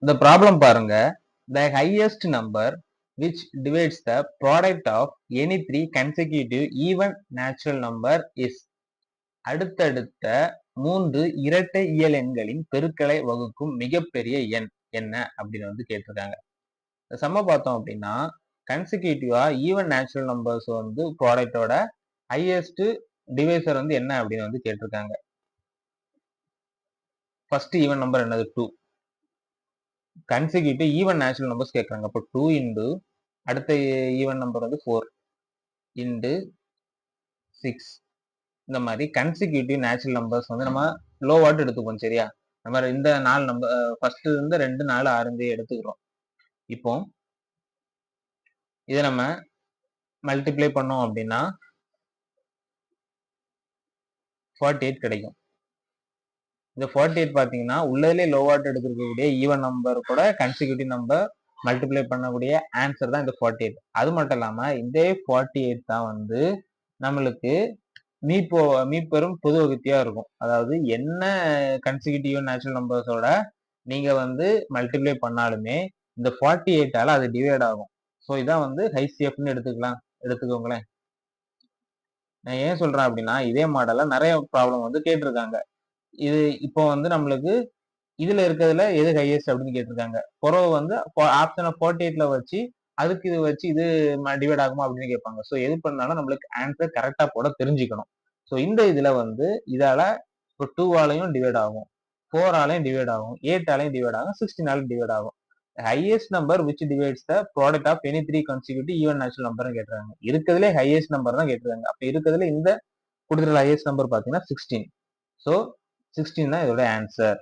இந்த ப்ராப்ளம் பாருங்க. The highest number which divides the product of any three consecutive even natural number is. அடுத்தடுத்த 3 இரட்டை இயல் எண்களின் பெருக்கலை வகுக்கும் மிகப்பெரிய எண் என்ன அப்படின்னு வந்து கேட்டிருக்காங்க. சம்ம பார்த்தோம் அப்படின்னா கன்சிக்யூட்டிவா ஈவன் நேச்சுரல் நம்பர்ஸ் வந்து ப்ராடக்டோட ஹையஸ்ட் டிவைசர் வந்து என்ன அப்படின்னு வந்து கேட்டிருக்காங்க. ஃபர்ஸ்ட் ஈவன் நம்பர் என்னது 2. கன்சிக்யூட்டிவ் ஈவன் நேச்சுரல் நம்பர்ஸ் கேட்கறாங்க. அப்போ 2 இன்டு அடுத்த ஈவன் நம்பர் வந்து 4 இன்டு 6. இந்த மாதிரி கன்சிக்யூட்டிவ் நேச்சுரல் நம்பர்ஸ் வந்து நம்ம லோ வாட் எடுத்துப்போம். சரியா? நம்ம இந்த 4 நம்பர் ஃபர்ஸ்ட் இருந்து 2 4 6 5 எடுத்துக்கிறோம். இப்போ இதை நம்ம மல்டிப்ளை பண்ணோம் அப்படின்னா 48 கிடைக்கும். இந்த 48 பாத்தீங்கன்னா உள்ளதுலேயே லோ வாட் எடுத்துருக்கக்கூடிய ஈவன் நம்பர் கூட கன்சிக்யூட்டிவ் நம்பர் மல்டிப்ளை பண்ணக்கூடிய ஆன்சர் தான் இந்த 48. அது மட்டும் இல்லாம இதே 48 தான் வந்து நம்மளுக்கு மீப்பெரும் பொது வகுத்தியா இருக்கும். அதாவது என்ன கன்சிக்யூட்டிவ் நேச்சுரல் நம்பர்ஸோட நீங்க வந்து மல்டிப்ளை பண்ணாலுமே இந்த 48ஆல அது டிவைட் ஆகும். ஸோ இதான் வந்து ஹைசிஎஃப்னு எடுத்துக்கோங்களேன். நான் ஏன் சொல்றேன் அப்படின்னா இதே மாடல்ல நிறைய ப்ராப்ளம் வந்து கேட்டிருக்காங்க. இது இப்போ வந்து நம்மளுக்கு இதுல இருக்கிறதுல எது ஹையஸ்ட் அப்படின்னு கேட்டிருக்காங்க. புறவு வந்து ஆப்ஷனை 48ல வச்சு அதுக்கு இது வச்சு இது டிவைட் ஆகுமா அப்படின்னு கேட்பாங்க. ஸோ எது பண்ணாலும் நம்மளுக்கு ஆன்சர் கரெக்டா போட தெரிஞ்சுக்கணும். ஸோ இந்த இதுல வந்து இதால இப்போ 2ஆலையும் டிவைட் ஆகும், 4ஆலையும் டிவைட் ஆகும், 8ஆலையும் டிவைட் ஆகும், 16ஆலையும் டிவைட் ஆகும். Highest number which divides the product of any 3 consecutive even natural number கேட்டுறாங்க. இருக்கிறதுலே ஹையஸ்ட் நம்பர் தான் கேட்டுருக்காங்க. அப்ப இருக்கிறதுல இந்த கொடுத்துருக்க ஹையஸ்ட் நம்பர் பாத்தீங்கன்னா 16. ஸோ 16 தான் இதோட ஆன்சர்.